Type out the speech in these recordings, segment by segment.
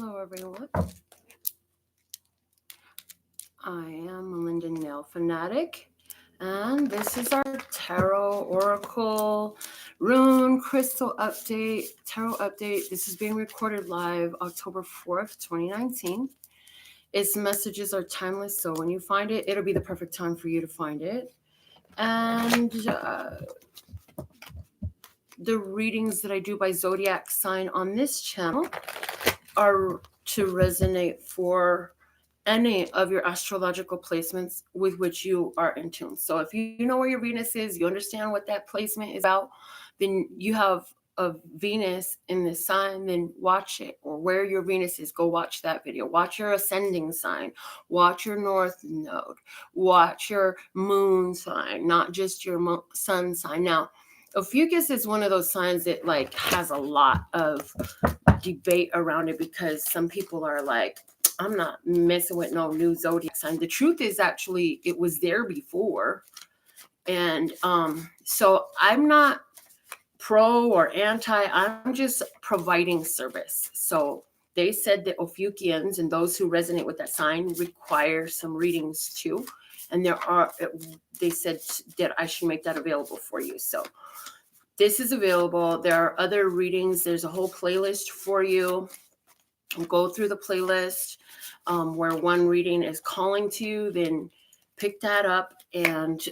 Hello, everyone. I am Melinda, NailFanatic, and this is our Tarot Oracle Rune Crystal Update, Tarot Update. This is being recorded live October 4th, 2019. Its messages are timeless, so when you find it, it'll be the perfect time for you to find it. And the readings that I do by zodiac sign on this channel are to resonate for any of your astrological placements with which you are in tune. So if you know where your Venus is, you understand what that placement is about, then you have a Venus in this sign, then watch it. Or where your Venus is, go watch that video. Watch your ascending sign, watch your north node, watch your moon sign, not just your sun sign. Now, Ophiuchus is one of those signs that like has a lot of debate around it because some people are like, I'm not messing with no new zodiac sign. The truth is actually it was there before. And so I'm not pro or anti, I'm just providing service. So they said that Ophiuchians and those who resonate with that sign require some readings too. And they said that I should make that available for you. So this is available. There are other readings. There's a whole playlist for you. Go through the playlist where one reading is calling to you, then pick that up and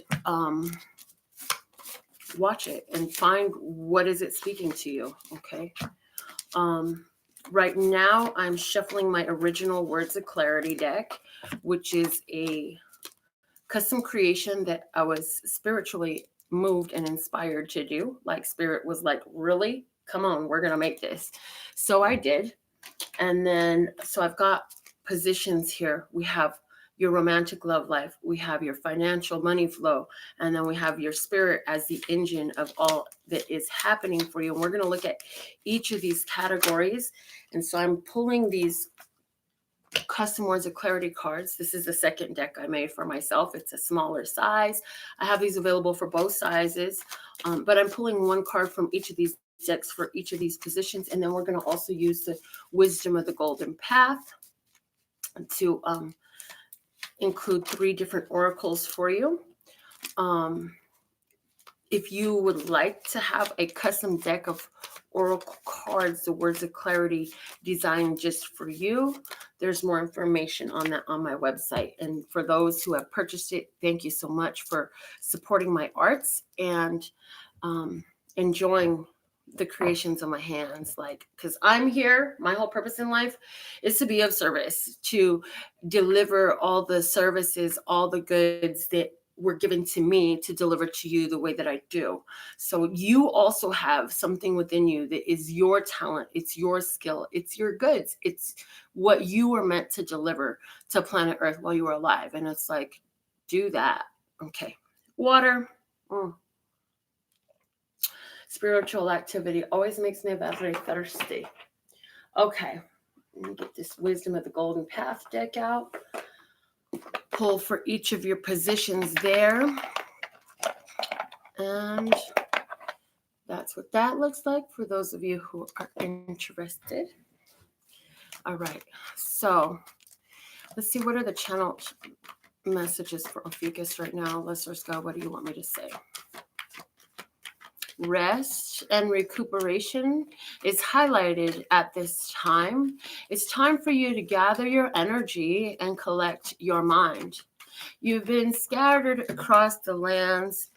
watch it and find what is it speaking to you, okay? Right now, I'm shuffling my original Words of Clarity deck, which is a custom creation that I was spiritually moved and inspired to do. Like Spirit was like, really? Come on, we're going to make this. So I did. And then, so I've got positions here. We have your romantic love life. We have your financial money flow. And then we have your spirit as the engine of all that is happening for you. And we're going to look at each of these categories. And so I'm pulling these custom Words of Clarity cards. This is the second deck I made for myself. It's a smaller size. I have these available for both sizes, but I'm pulling one card from each of these decks for each of these positions. And then we're going to also use the Wisdom of the Golden Path to include 3 different oracles for you. If you would like to have a custom deck of oracle cards, the Words of Clarity designed just for you, there's more information on that on my website. And for those who have purchased it, thank you so much for supporting my arts and enjoying the creations of my hands. Like, because I'm here, my whole purpose in life is to be of service, to deliver all the services, all the goods that were given to me to deliver to you the way that I do. So you also have something within you that is your talent. It's your skill. It's your goods. It's what you were meant to deliver to planet Earth while you were alive. And it's like, do that. Okay. Water. Spiritual activity always makes me very thirsty. Okay. Let me get this Wisdom of the Golden Path deck out. Pull for each of your positions there. And that's what that looks like for those of you who are interested. All right. So let's see, what are the channel messages for Ophiuchus right now? Listeners go, what do you want me to say? Rest and recuperation is highlighted at this time. It's time for you to gather your energy and collect your mind. You've been scattered across the lands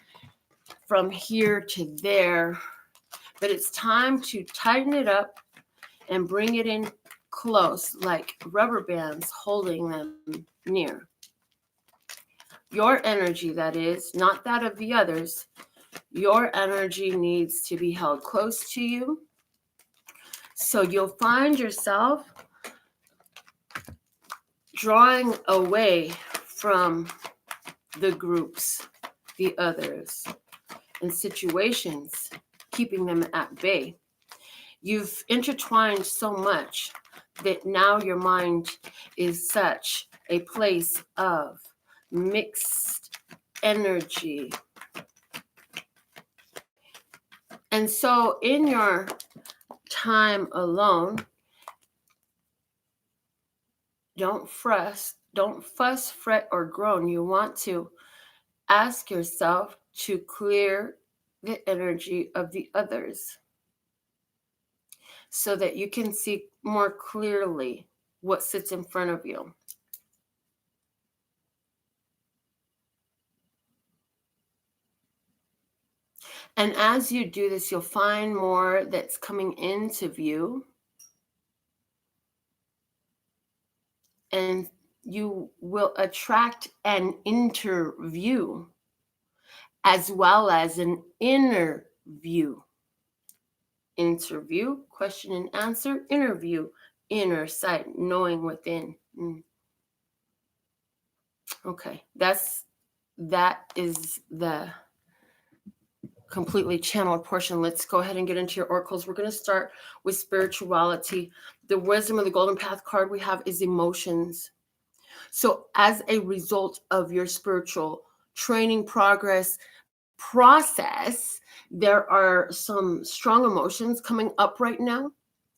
from here to there, but it's time to tighten it up and bring it in close, like rubber bands holding them near. Your energy, that is, not that of the others. Your energy needs to be held close to you. So you'll find yourself drawing away from the groups, the others, and situations, keeping them at bay. You've intertwined so much that now your mind is such a place of mixed energy. And so in your time alone, don't fuss, fret, or groan. You want to ask yourself to clear the energy of the others so that you can see more clearly what sits in front of you. And as you do this, you'll find more that's coming into view. And you will attract an interview as well as an inner view. Interview, question and answer, interview, inner sight, knowing within. Okay, that is the completely channeled portion. Let's go ahead and get into your oracles. We're going to start with spirituality. The wisdom of the golden path card we have is emotions. So as a result of your spiritual training progress process, there are some strong emotions coming up right now.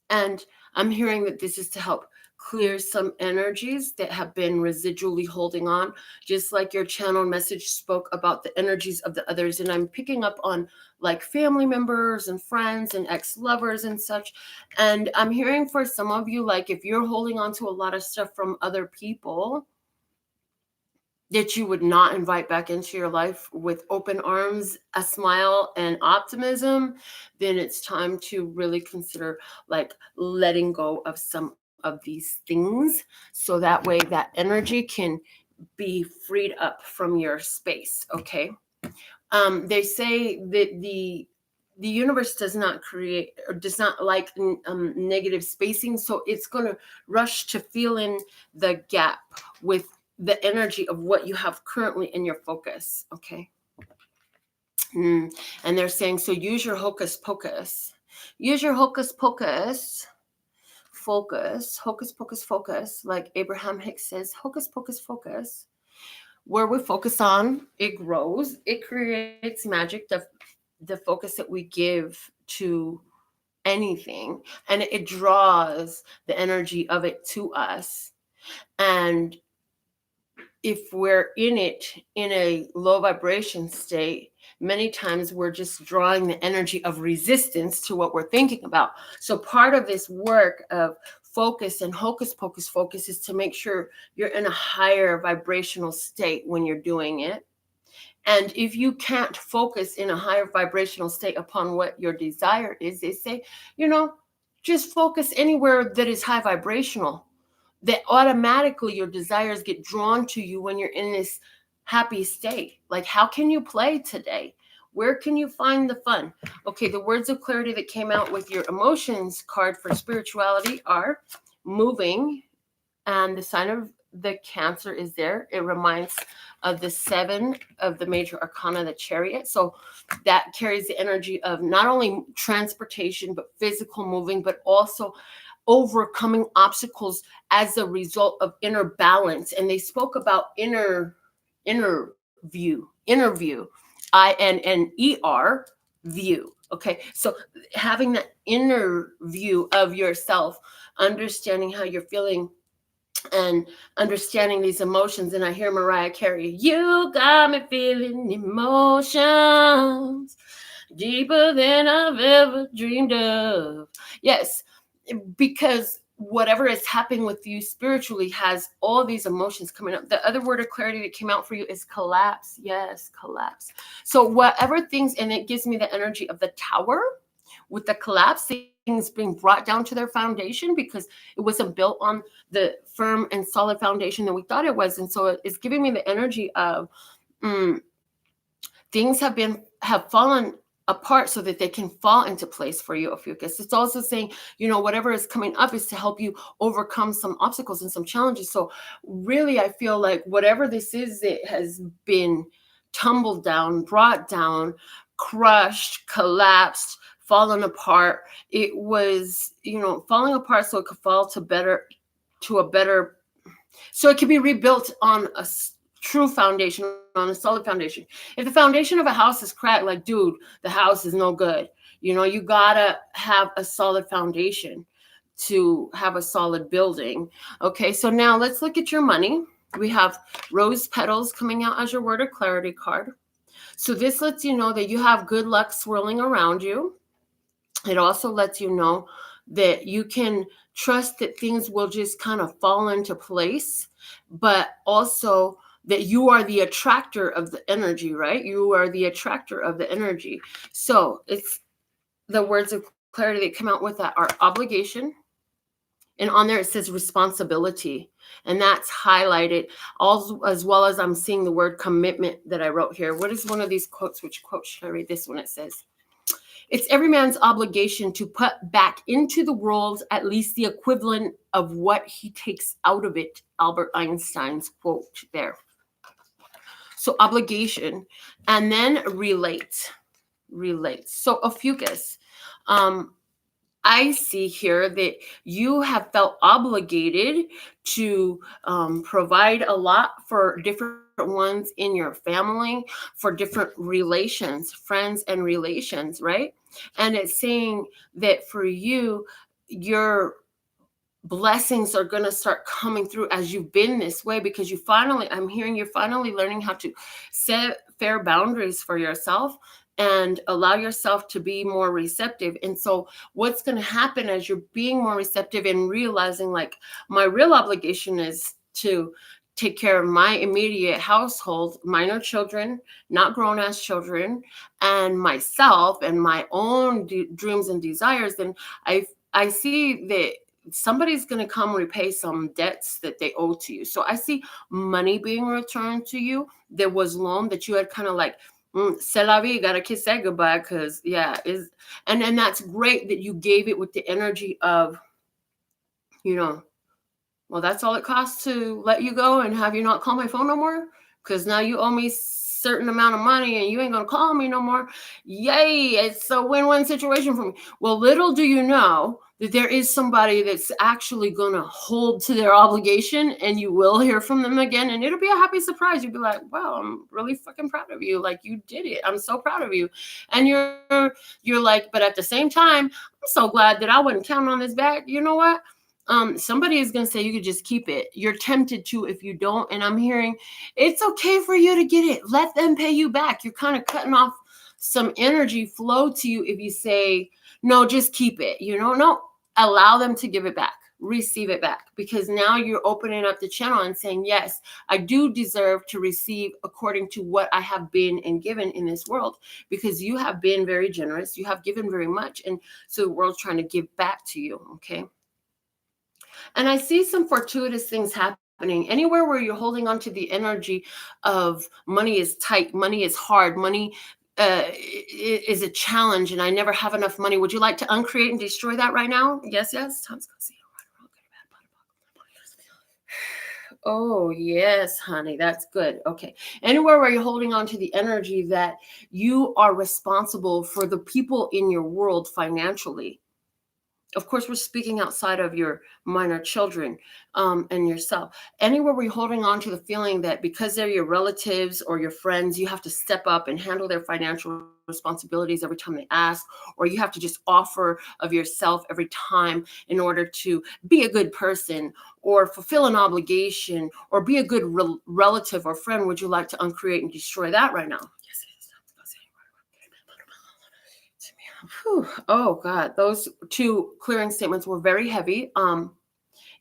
And I'm hearing that this is to help clear some energies that have been residually holding on, just like your channel message spoke about the energies of the others. And I'm picking up on like family members and friends and ex-lovers and such. And I'm hearing for some of you, like if you're holding on to a lot of stuff from other people that you would not invite back into your life with open arms, a smile, and optimism, then it's time to really consider like letting go of some of these things so that way that energy can be freed up from your space. Okay. They say that the universe does not create or does not like negative spacing, so it's going to rush to fill in the gap with the energy of what you have currently in your focus. Okay. And they're saying, so use your hocus pocus. Use your hocus pocus. Focus. Hocus pocus focus. Like Abraham Hicks says, hocus pocus focus. Where we focus on, it grows. It creates magic. The focus that we give to anything. And it draws the energy of it to us. And if we're in it in a low vibration state, many times we're just drawing the energy of resistance to what we're thinking about. So part of this work of focus and hocus pocus focus is to make sure you're in a higher vibrational state when you're doing it. And if you can't focus in a higher vibrational state upon what your desire is, they say, just focus anywhere that is high vibrational. That automatically your desires get drawn to you when you're in this happy state. Like, how can you play today? Where can you find the fun? Okay, the words of clarity that came out with your emotions card for spirituality are moving, and the sign of the Cancer is there. It reminds of the 7 of the major arcana, the Chariot. So that carries the energy of not only transportation, but physical moving, but also overcoming obstacles as a result of inner balance. And they spoke about inner view, INNER view. Okay, so having that inner view of yourself, understanding how you're feeling and understanding these emotions. And I hear Mariah Carey, you got me feeling emotions deeper than I've ever dreamed of. Yes, because whatever is happening with you spiritually has all these emotions coming up. The other word of clarity that came out for you is collapse. Yes, collapse. So whatever things, and it gives me the energy of the Tower with the collapse, things being brought down to their foundation because it wasn't built on the firm and solid foundation that we thought it was. And so it's giving me the energy of things have fallen apart so that they can fall into place for you, Ophiuchus. It's also saying, whatever is coming up is to help you overcome some obstacles and some challenges. So really, I feel like whatever this is that has been tumbled down, brought down, crushed, collapsed, fallen apart, it was, falling apart so it could fall so it could be rebuilt on a true foundation, on a solid foundation. If the foundation of a house is cracked, like, dude, the house is no good. You gotta have a solid foundation. to have a solid building. Okay, so now let's look at your money. We have rose petals coming out as your word of clarity card. So this lets you know that you have good luck swirling around you. It also lets you know that you can trust that things will just kind of fall into place, but also that you are the attractor of the energy, right? You are the attractor of the energy. So it's the words of clarity that come out with that are obligation. And on there it says responsibility. And that's highlighted, all as well as I'm seeing the word commitment that I wrote here. What is one of these quotes? Which quote should I read? This one. It says, it's every man's obligation to put back into the world at least the equivalent of what he takes out of it. Albert Einstein's quote there. So obligation, and then relate. So OPHIUCHUS, I see here that you have felt obligated to provide a lot for different ones in your family, for different relations, friends and relations, right? And it's saying that for you, your blessings are going to start coming through as you've been this way, because you finally, I'm hearing you're finally learning how to set fair boundaries for yourself and allow yourself to be more receptive. And so what's going to happen as you're being more receptive and realizing, like, my real obligation is to take care of my immediate household, minor children, not grown-ass children, and myself and my own dreams and desires, then I see that somebody's going to come repay some debts that they owe to you. So I see money being returned to you. There was loan that you had kind of like, c'est la vie, gotta kiss that goodbye, because yeah, and then that's great that you gave it with the energy of, well, that's all it costs to let you go and have you not call my phone no more, because now you owe me certain amount of money and you ain't gonna call me no more. Yay, it's a win-win situation for me. Well, little do you know that there is somebody that's actually gonna hold to their obligation, and you will hear from them again, and it'll be a happy surprise. You'll be like, wow, I'm really fucking proud of you. Like, you did it. I'm so proud of you. And you're like, but at the same time, I'm so glad that I wasn't counting on this back. You know what? Somebody is going to say you could just keep it. You're tempted to if you don't. And I'm hearing it's okay for you to get it. Let them pay you back. You're kind of cutting off some energy flow to you if you say, no, just keep it. No, allow them to give it back. Receive it back, because now you're opening up the channel and saying, yes, I do deserve to receive according to what I have been and given in this world, because you have been very generous. You have given very much. And so the world's trying to give back to you. Okay. And I see some fortuitous things happening. Anywhere where you're holding on to the energy of money is tight, money is hard, money is a challenge, and I never have enough money. Would you like to uncreate and destroy that right now? Yes. Time's gonna see you right around. Oh, yes, honey, that's good. Okay. Anywhere where you're holding on to the energy that you are responsible for the people in your world financially. Of course, we're speaking outside of your minor children and yourself. Anywhere where you're holding on to the feeling that because they're your relatives or your friends, you have to step up and handle their financial responsibilities every time they ask, or you have to just offer of yourself every time in order to be a good person or fulfill an obligation or be a good relative or friend. Would you like to uncreate and destroy that right now? Whew. Oh God, those two clearing statements were very heavy.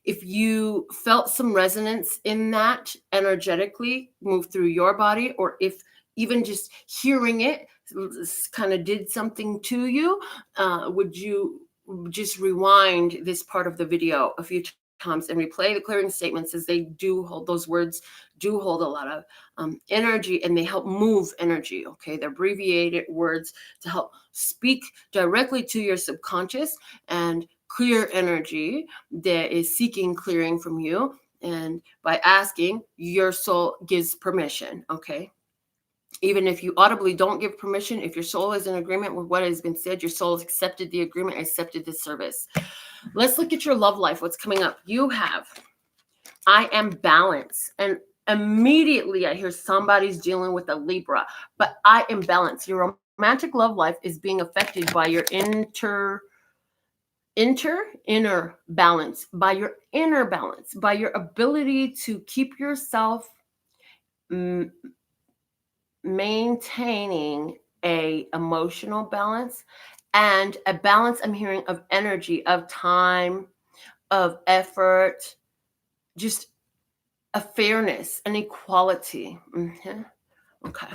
If you felt some resonance in that energetically move through your body, or if even just hearing it kind of did something to you, would you just rewind this part of the video a few times and replay the clearing statements, as they do hold, those words do hold a lot of energy, and they help move energy. Okay, they're abbreviated words to help speak directly to your subconscious and clear energy that is seeking clearing from you. And by asking, your soul gives permission. Okay, even if you audibly don't give permission, if your soul is in agreement with what has been said, your soul has accepted the agreement, accepted the service. Let's look at your love life. What's coming up? You have, I am balanced. And immediately I hear somebody's dealing with a Libra, but I am balanced. Your romantic love life is being affected by your inner balance, by your inner balance, by your ability to keep yourself maintaining a emotional balance and a balance, I'm hearing, of energy, of time, of effort, just a fairness, an equality. Okay.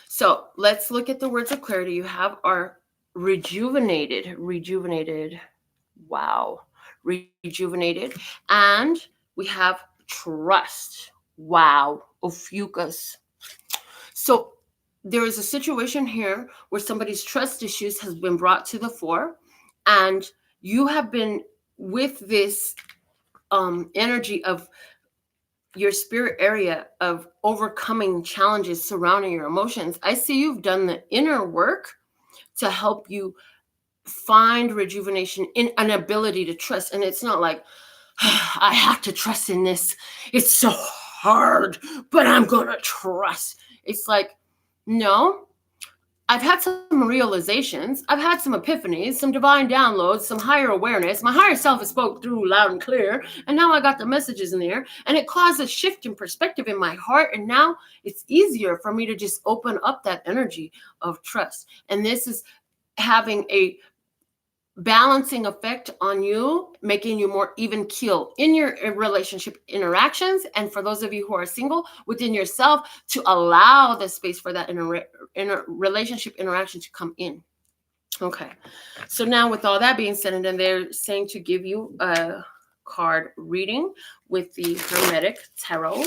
So let's look at the words of clarity. You have our rejuvenated, wow, rejuvenated. And we have trust, wow, OPHIUCHUS. So there is a situation here where somebody's trust issues has been brought to the fore, and you have been with this energy of your spirit area of overcoming challenges surrounding your emotions. I see you've done the inner work to help you find rejuvenation in an ability to trust. And it's not like, I have to trust in this. It's so hard, but I'm going to trust. It's like, no, I've had some realizations. I've had some epiphanies, some divine downloads, some higher awareness. My higher self has spoke through loud and clear. And now I got the messages in there. And it caused a shift in perspective in my heart. And now it's easier for me to just open up that energy of trust. And this is having a balancing effect on you, making you more even keel in your relationship interactions. And for those of you who are single, within yourself, to allow the space for that inner relationship interaction to come in. Okay. So now with all that being said, and then they're saying to give you a card reading with the Hermetic Tarot.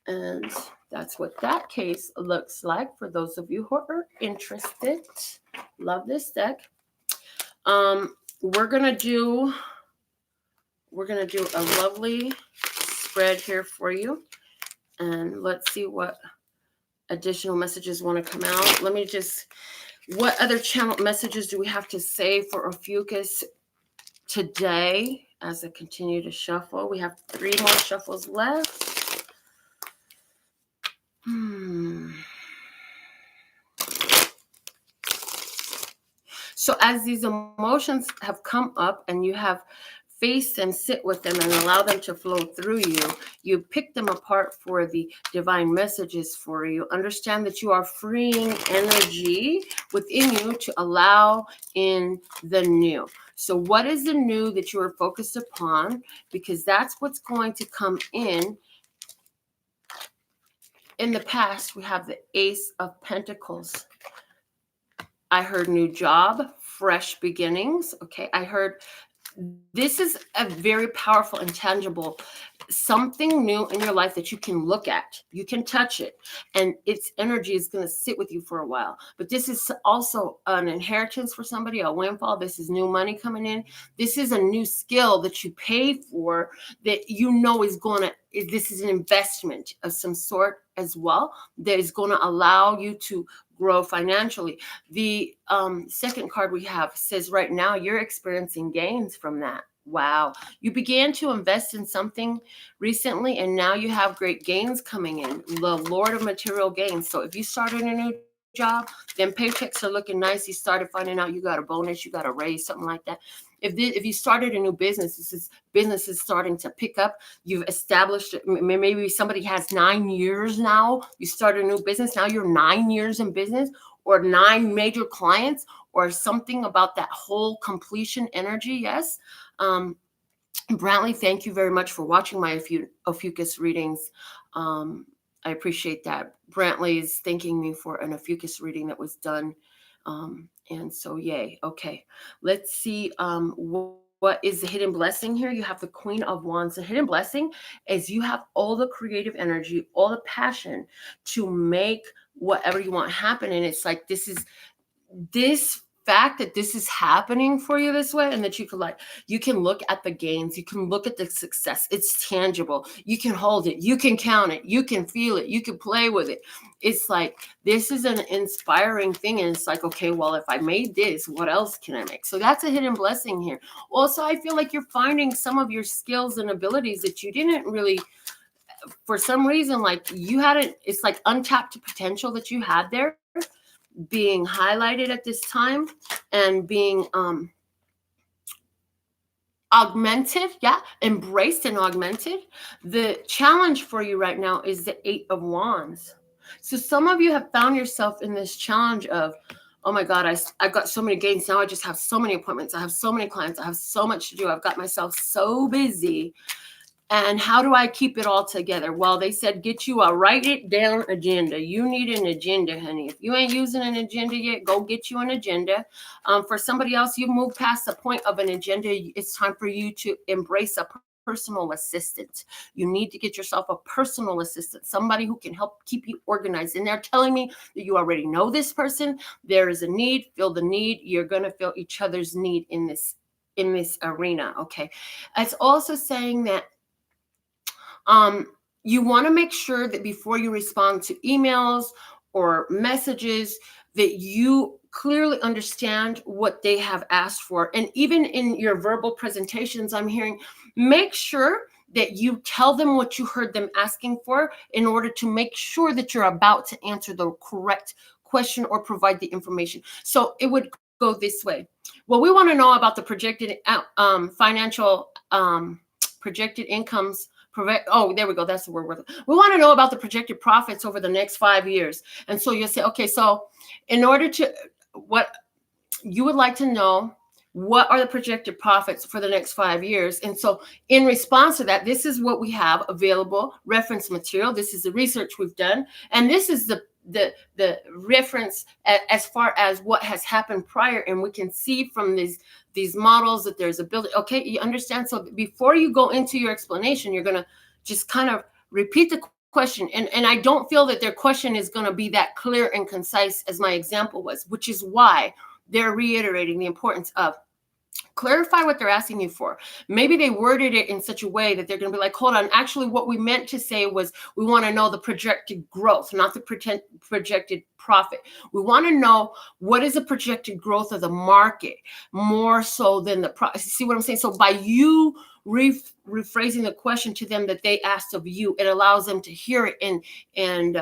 And that's what that case looks like for those of you who are interested. Love this deck. We're gonna do a lovely spread here for you, and let's see what additional messages want to come out. Let me just, what other channel messages do we have to say for OPHIUCHUS today as I continue to shuffle? We have 3 more shuffles left. So as these emotions have come up and you have faced them, sit with them, and allow them to flow through you, you pick them apart for the divine messages for you. Understand that you are freeing energy within you to allow in the new. So what is the new that you are focused upon? Because that's what's going to come in. In the past, we have the Ace of Pentacles. I heard new job, fresh beginnings. Okay, I heard this is a very powerful and tangible, something new in your life that you can look at. You can touch it, and its energy is going to sit with you for a while. But this is also an inheritance for somebody, a windfall. This is new money coming in. This is a new skill that you pay for that you know is going to, this is an investment of some sort as well that is going to allow you to grow financially. The second card we have says right now you're experiencing gains from that. Wow. You began to invest in something recently, and now you have great gains coming in. The Lord of material gains. So if you started a new job, then paychecks are looking nice. You started finding out you got a bonus, you got a raise, something like that. If you started a new business, business is starting to pick up. You've established, maybe somebody has 9 years now. You start a new business. Now you're 9 years in business, or 9 major clients, or something about that whole completion energy. Yes. Brantley, thank you very much for watching my OPHIUCHUS readings. I appreciate that. Brantley is thanking me for an OPHIUCHUS reading that was done. And so, yay. Okay, let's see what is the hidden blessing here. You have the Queen of Wands. The hidden blessing is you have all the creative energy, all the passion to make whatever you want happen. And it's like, this fact that this is happening for you this way, and that you can look at the gains, you can look at the success. It's tangible. You can hold it, you can count it, you can feel it, you can play with it. It's like, this is an inspiring thing. And it's like, okay, well, if I made this, what else can I make? So that's a hidden blessing here. Also, I feel like you're finding some of your skills and abilities that you didn't really, for some reason, like you hadn't, it's like untapped potential that you had there being highlighted at this time and being augmented, embraced and augmented. The challenge for you right now is the 8 of Wands. So some of you have found yourself in this challenge of, oh my God, I've got so many gains. Now I just have so many appointments. I have so many clients. I have so much to do. I've got myself so busy. And how do I keep it all together? Well, they said, get you a write it down agenda. You need an agenda, honey. If you ain't using an agenda yet, go get you an agenda. For somebody else, you've moved past the point of an agenda. It's time for you to embrace a personal assistant. You need to get yourself a personal assistant, somebody who can help keep you organized. And they're telling me that you already know this person. There is a need, fill the need. You're going to fill each other's need in this arena. Okay. It's also saying that you want to make sure that before you respond to emails or messages, that you clearly understand what they have asked for. And even in your verbal presentations, I'm hearing, make sure that you tell them what you heard them asking for in order to make sure that you're about to answer the correct question or provide the information. So it would go this way. Well, we want to know about the projected financial projected incomes. There we go. That's the word. We want to know about the projected profits over the next 5 years. And so you'll say, okay, so in order to, what you would like to know, what are the projected profits for the next 5 years? And so in response to that, this is what we have available, reference material. This is the research we've done. And this is the reference as far as what has happened prior. And we can see from these models that there's a building. Okay, you understand? So before you go into your explanation, you're going to just kind of repeat the question. And I don't feel that their question is going to be that clear and concise as my example was, which is why they're reiterating the importance of clarify what they're asking you for. Maybe they worded it in such a way that they're going to be like, hold on, actually what we meant to say was we want to know the projected growth, not the projected profit. We want to know what is the projected growth of the market more so than the profit. See what I'm saying? So by you rephrasing the question to them that they asked of you, it allows them to hear it and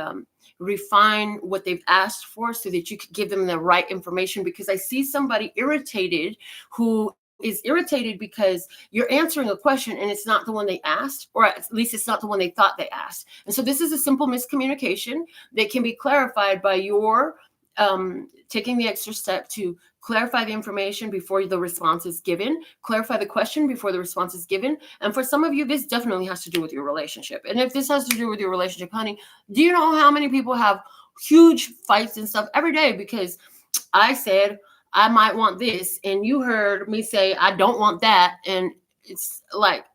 refine what they've asked for so that you could give them the right information. Because I see somebody irritated who is irritated because you're answering a question and it's not the one they asked, or at least it's not the one they thought they asked. And so this is a simple miscommunication that can be clarified by your taking the extra step to clarify the information before the response is given, clarify the question before the response is given. And for some of you, this definitely has to do with your relationship. And if this has to do with your relationship, honey, do you know how many people have huge fights and stuff every day because I said I might want this and you heard me say I don't want that, and it's like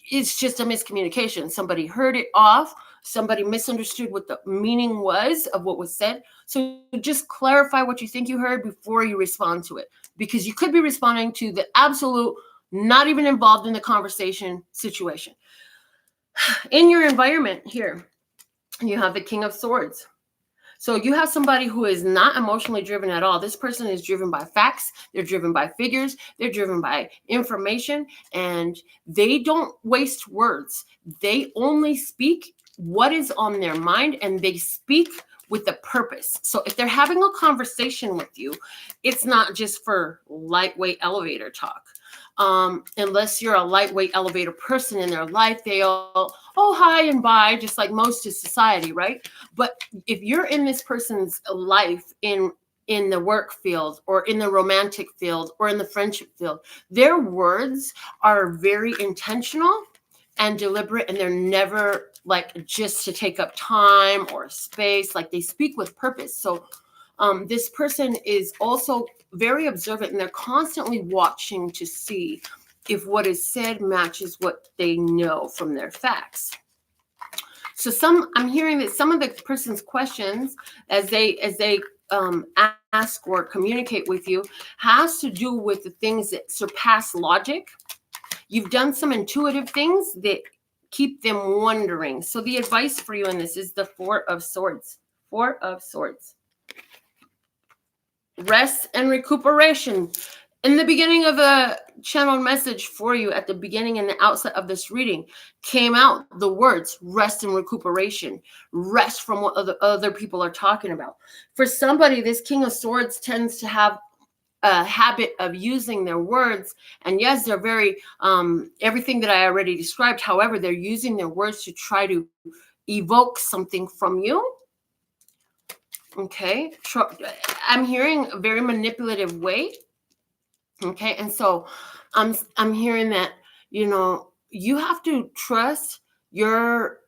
it's just a miscommunication. Somebody heard it off. Somebody misunderstood what the meaning was of what was said. So just clarify what you think you heard before you respond to it, because you could be responding to the absolute, not even involved in the conversation situation. In your environment here, you have the King of Swords. So you have somebody who is not emotionally driven at all. This person is driven by facts. They're driven by figures. They're driven by information, and they don't waste words. They only speak what is on their mind, and they speak with a purpose. So if they're having a conversation with you, it's not just for lightweight elevator talk. Unless you're a lightweight elevator person in their life, they all, oh, hi and bye, just like most of society, right? But if you're in this person's life in the work field or in the romantic field or in the friendship field, their words are very intentional and deliberate, and they're never like just to take up time or space. Like they speak with purpose. So this person is also very observant, and they're constantly watching to see if what is said matches what they know from their facts. So I'm hearing that some of the person's questions as they ask or communicate with you has to do with the things that surpass logic. You've done some intuitive things that keep them wondering. So the advice for you in this is the Four of Swords. Four of Swords. Rest and recuperation. In the beginning of the channeled message for you, at the beginning and the outset of this reading, came out the words rest and recuperation, rest from what other people are talking about. For somebody, this King of Swords tends to have a habit of using their words, and yes, they're very everything that I already described. However, they're using their words to try to evoke something from you. Okay, I'm hearing a very manipulative way. Okay, and so I'm hearing that, you know, you have to trust your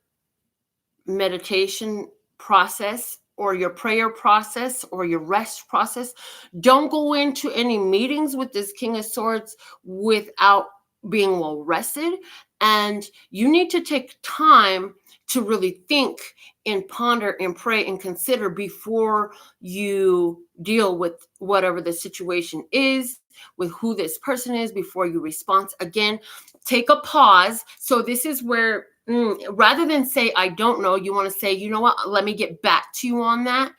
meditation process or your prayer process or your rest process. Don't go into any meetings with this King of Swords without being well rested. And you need to take time to really think and ponder and pray and consider before you deal with whatever the situation is, with who this person is, before you respond. Again, take a pause. So this is where rather than say I don't know, you want to say, you know what, let me get back to you on that.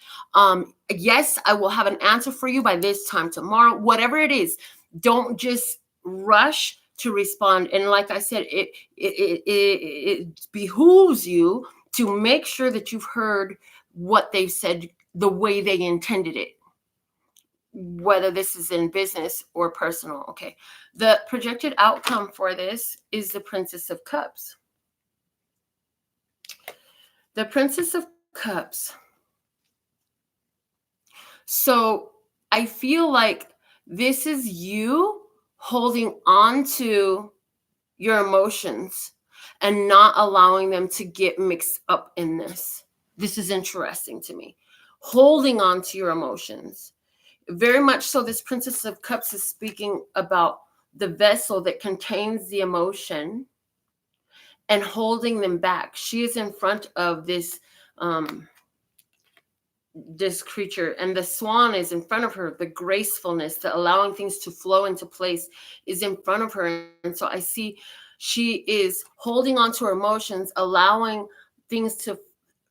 Yes, I will have an answer for you by this time tomorrow. Whatever it is, don't just rush to respond. And like I said, it behooves you to make sure that you've heard what they've said the way they intended it, whether this is in business or personal. Okay, the projected outcome for this is the Princess of Cups. The Princess of Cups. So I feel like this is you holding on to your emotions and not allowing them to get mixed up in this. This is interesting to me. Holding on to your emotions. Very much so, this Princess of Cups is speaking about the vessel that contains the emotion and holding them back. She is in front of this this creature, and the swan is in front of her. The gracefulness, the allowing things to flow into place is in front of her. And so I see she is holding on to her emotions, allowing things to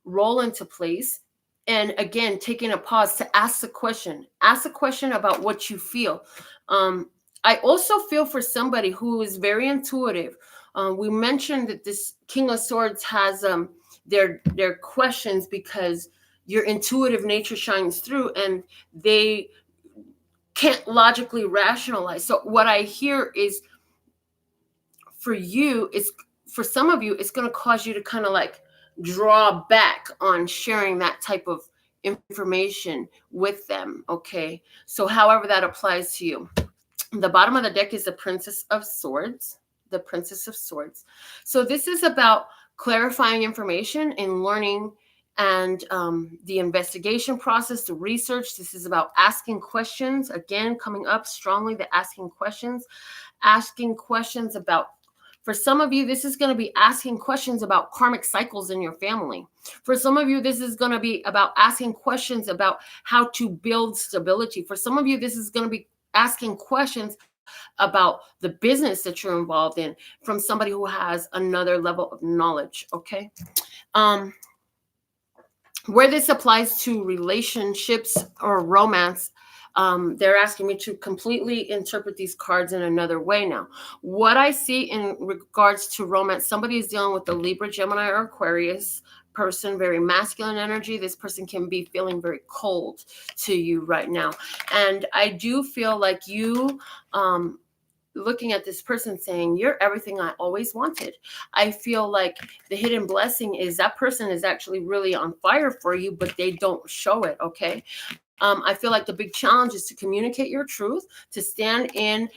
roll into place. And again, taking a pause to ask a question about what you feel. I also feel for somebody who is very intuitive. We mentioned that this King of Swords has their questions because your intuitive nature shines through and they can't logically rationalize. So what I hear is, for you, it's, for some of you, it's going to cause you to kind of like draw back on sharing that type of information with them. Okay, so however that applies to you. The bottom of the deck is the Princess of Swords. The Princess of Swords. So this is about clarifying information and learning, and the investigation process, the research. This is about asking questions. Again, coming up strongly, the asking questions about, for some of you, this is going to be asking questions about karmic cycles in your family. For some of you, this is going to be about asking questions about how to build stability. For some of you, this is going to be asking questions about the business that you're involved in from somebody who has another level of knowledge. Okay. Where this applies to relationships or romance, they're asking me to completely interpret these cards in another way now. What I see in regards to romance, somebody is dealing with the Libra, Gemini, or Aquarius person, very masculine energy. This person can be feeling very cold to you right now. And I do feel like you, looking at this person saying, you're everything I always wanted. I feel like the hidden blessing is that person is actually really on fire for you, but they don't show it. Okay. I feel like the big challenge is to communicate your truth, to stand in,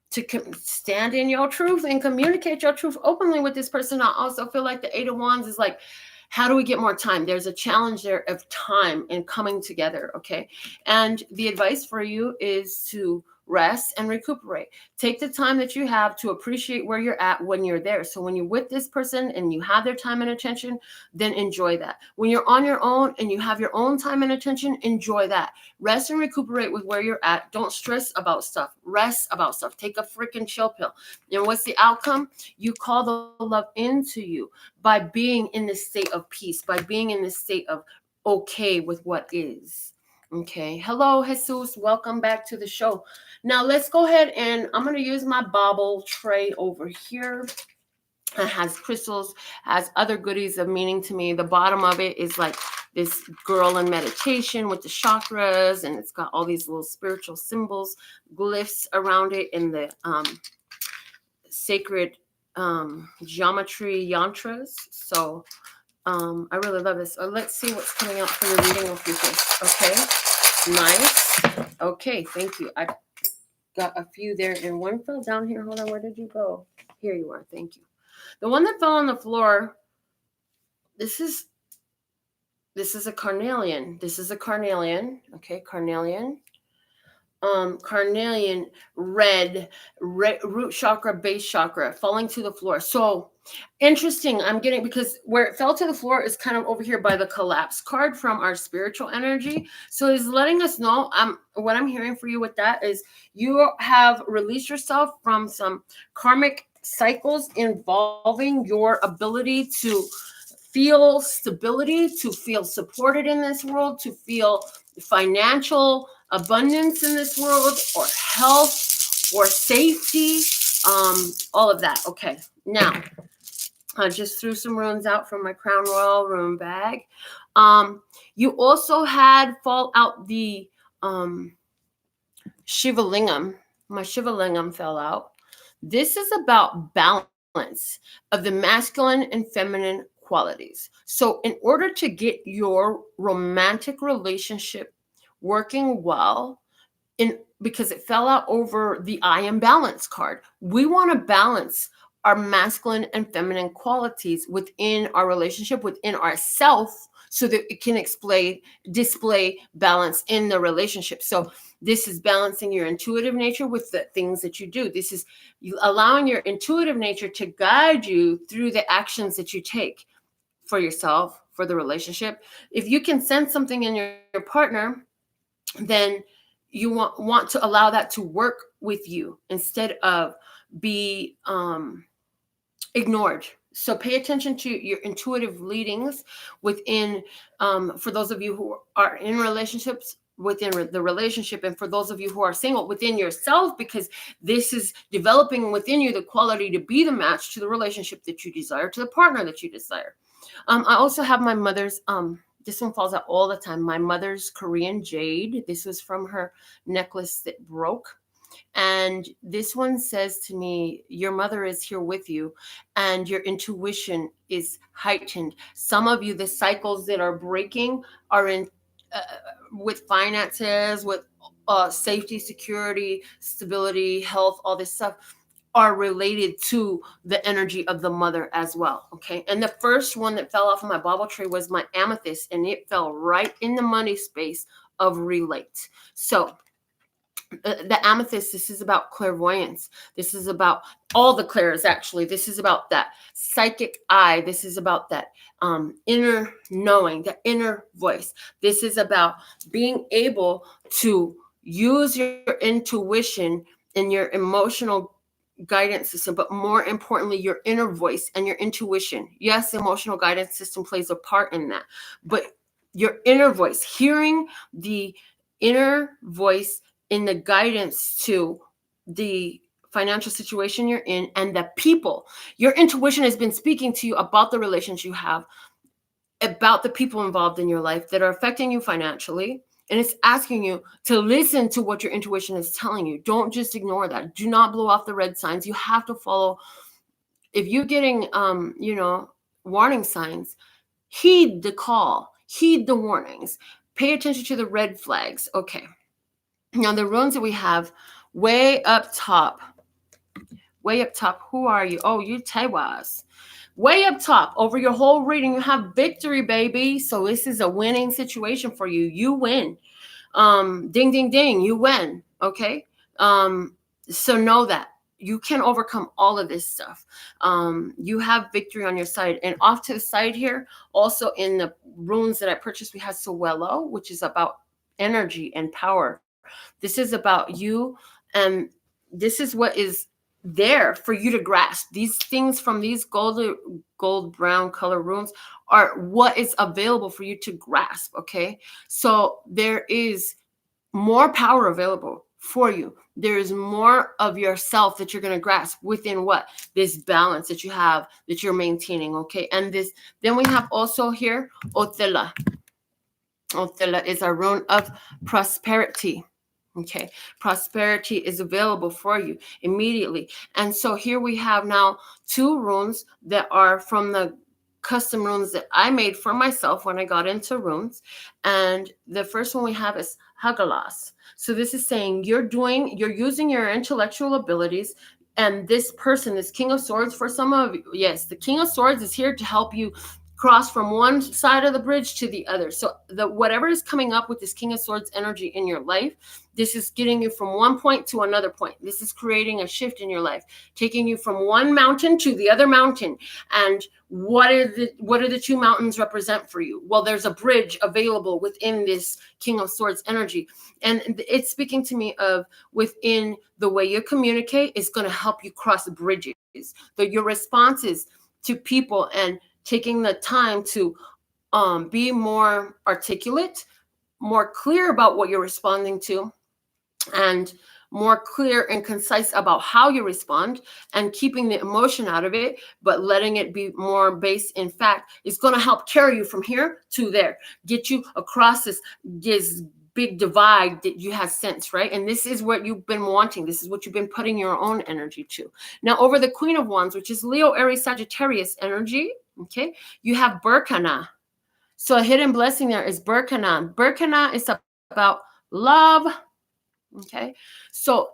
stand in your truth and communicate your truth openly with this person. I also feel like the Eight of Wands is like, how do we get more time? There's a challenge there of time and coming together. Okay. And the advice for you is to rest and recuperate. Take the time that you have to appreciate where you're at when you're there. So when you're with this person and you have their time and attention, then enjoy that. When you're on your own and you have your own time and attention, enjoy that. Rest and recuperate with where you're at. Don't stress about stuff. Rest about stuff. Take a freaking chill pill. And what's the outcome? You call the love into you by being in this state of peace, by being in this state of okay with what is. Okay. Hello, Jesus. Welcome back to the show. Now let's go ahead and I'm going to use my bauble tray over here. It has crystals, has other goodies of meaning to me. The bottom of it is like this girl in meditation with the chakras, and it's got all these little spiritual symbols, glyphs around it in the sacred geometry yantras. So I really love this. Let's see what's coming out for your reading, Ophiuchus. Okay, nice. Okay, thank you. I got a few there, and one fell down here. Hold on, where did you go? Here you are. Thank you. The one that fell on the floor. This is a carnelian. This is a carnelian. Okay, carnelian. Carnelian, red, root chakra, base chakra, falling to the floor. So interesting. I'm getting, because where it fell to the floor is kind of over here by the collapse card from our spiritual energy. So it's letting us know, what I'm hearing for you with that is you have released yourself from some karmic cycles involving your ability to feel stability, to feel supported in this world, to feel financial abundance in this world, or health, or safety, all of that. Okay, now I just threw some runes out from my Crown Royal rune bag. You also had fall out the Shivalingam. My Shivalingam fell out. This is about balance of the masculine and feminine qualities. So, in order to get your romantic relationship working well, because it fell out over the I am balance card, we want to balance our masculine and feminine qualities within our relationship, within ourself, so that it can display balance in the relationship. So this is balancing your intuitive nature with the things that you do. This is you allowing your intuitive nature to guide you through the actions that you take for yourself, for the relationship. If you can sense something in your partner, then you want to allow that to work with you instead of be ignored. So pay attention to your intuitive leadings within, for those of you who are in relationships, within the relationship, and for those of you who are single, within yourself, because this is developing within you the quality to be the match to the relationship that you desire, to the partner that you desire. I also have my mother's, this one falls out all the time, my mother's Korean jade. This was from her necklace that broke. And this one says to me, your mother is here with you, and your intuition is heightened. Some of you, the cycles that are breaking are in uh, with finances, with safety, security, stability, health, all this stuff are related to the energy of the mother as well. Okay. And the first one that fell off of my bauble tray was my amethyst, and it fell right in the money space of relate. So the amethyst, this is about clairvoyance. This is about all the clairs, actually. This is about that psychic eye. This is about that inner knowing, the inner voice. This is about being able to use your intuition and your emotional guidance system, but more importantly, your inner voice and your intuition. Yes, the emotional guidance system plays a part in that, but your inner voice, hearing the inner voice in the guidance to the financial situation you're in and the people. Your intuition has been speaking to you about the relations you have, about the people involved in your life that are affecting you financially. And it's asking you to listen to what your intuition is telling you. Don't just ignore that. Do not blow off the red signs. You have to follow. If you're getting, warning signs, heed the call, heed the warnings, pay attention to the red flags. Okay. Now, the runes that we have way up top, who are you? Oh, you Taiwas. Way up top, over your whole reading, you have victory, baby. So this is a winning situation for you. You win. Ding, ding, ding, you win. Okay. So know that you can overcome all of this stuff. You have victory on your side. And off to the side here, also in the runes that I purchased, we have Suelo, which is about energy and power. This is about you. And this is what is there for you to grasp. These things from these gold brown color rooms are what is available for you to grasp. Okay, so there is more power available for you. There is more of yourself that you're going to grasp within what this balance that you have, that you're maintaining. Okay, and this, then we have also here Otela. Otela is a rune of prosperity. Okay, prosperity is available for you immediately. And so here we have now two runes that are from the custom runes that I made for myself when I got into runes. And the first one we have is Hagalas. So this is saying you're using your intellectual abilities. And this person, this King of Swords, for some of you, yes, the King of Swords is here to help you cross from one side of the bridge to the other. So whatever is coming up with this King of Swords energy in your life, this is getting you from one point to another point. This is creating a shift in your life, taking you from one mountain to the other mountain. And what do the two mountains represent for you? Well, there's a bridge available within this King of Swords energy. And it's speaking to me of within the way you communicate is going to help you cross bridges. Your responses to people and taking the time to be more articulate, more clear about what you're responding to, and more clear and concise about how you respond, and keeping the emotion out of it, but letting it be more based in fact, is going to help carry you from here to there, get you across this big divide that you have sensed, right? And this is what you've been wanting. This is what you've been putting your own energy to. Now, over the Queen of Wands, which is Leo, Aries, Sagittarius energy, okay, you have Berkana. So a hidden blessing there is Berkana. Berkana is about love. Okay, so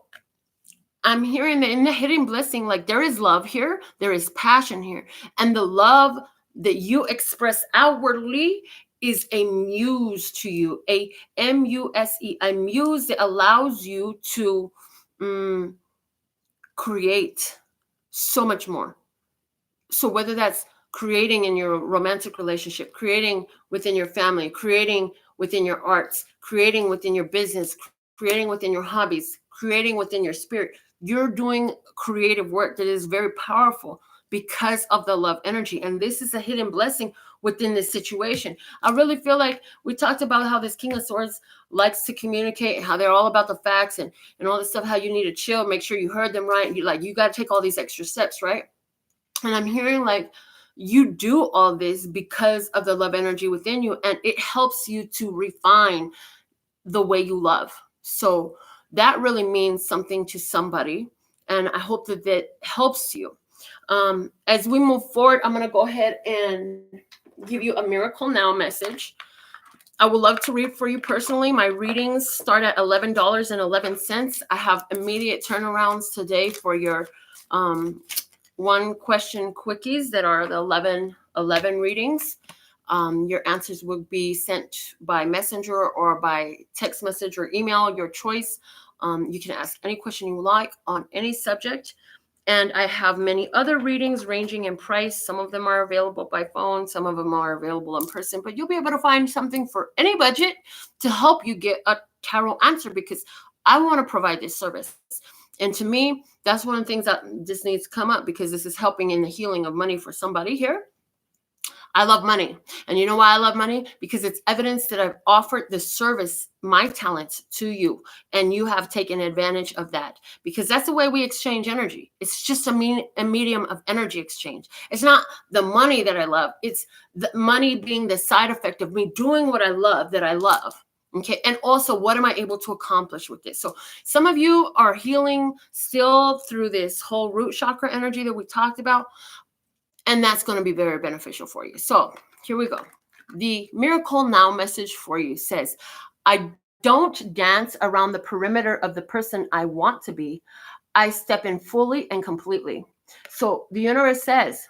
I'm hearing that in the hidden blessing, like there is love here, there is passion here, and the love that you express outwardly is a muse to you, a M-U-S-E, a muse that allows you to create so much more. So whether that's creating in your romantic relationship, creating within your family, creating within your arts, creating within your business, creating within your hobbies, creating within your spirit, you're doing creative work that is very powerful because of the love energy. And this is a hidden blessing within this situation. I really feel like we talked about how this King of Swords likes to communicate, how they're all about the facts and all this stuff, how you need to chill, make sure you heard them right. You got to take all these extra steps, right? And I'm hearing like you do all this because of the love energy within you, and it helps you to refine the way you love. So that really means something to somebody, and I hope that that helps you. As we move forward, I'm going to go ahead and give you a Miracle Now message. I would love to read for you personally. My readings start at $11.11. I have immediate turnarounds today for your one question quickies that are the 11 readings. Your answers will be sent by messenger or by text message or email, your choice. You can ask any question you like on any subject. And I have many other readings ranging in price. Some of them are available by phone. Some of them are available in person. But you'll be able to find something for any budget to help you get a tarot answer, because I want to provide this service. And to me, that's one of the things that just needs to come up, because this is helping in the healing of money for somebody here. I love money. And you know why I love money? Because it's evidence that I've offered the service, my talents to you, and you have taken advantage of that, because that's the way we exchange energy. It's just a medium of energy exchange. It's not the money that I love. It's the money being the side effect of me doing what I love, that I love. Okay. And also, what am I able to accomplish with this? So some of you are healing still through this whole root chakra energy that we talked about. And that's going to be very beneficial for you. So here we go. The Miracle Now message for you says, I don't dance around the perimeter of the person I want to be. I step in fully and completely. So the universe says,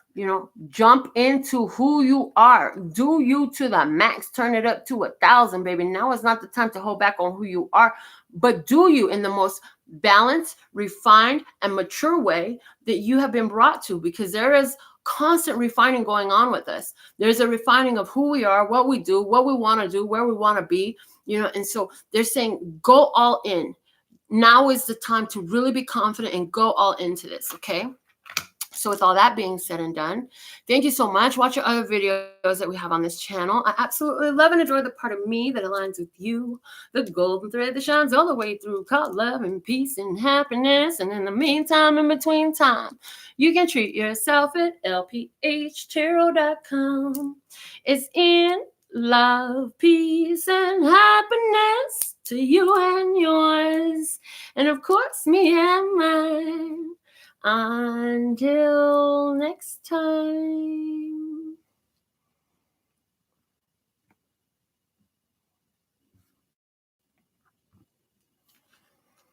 jump into who you are. Do you to the max. Turn it up to 1,000, baby. Now is not the time to hold back on who you are, but do you in the most balanced, refined, and mature way that you have been brought to, because there is constant refining going on with us. There's a refining of who we are, what we do, what we want to do, where we want to be, and so they're saying, go all in. now is the time to really be confident and go all into this, okay? So with all that being said and done, thank you so much. Watch your other videos that we have on this channel. I absolutely love and adore the part of me that aligns with you, the golden thread that shines all the way through, called love and peace and happiness. And in the meantime, in between time, you can treat yourself at lphtarot.com. It's in love, peace, and happiness to you and yours. And of course, me and mine. Until next time.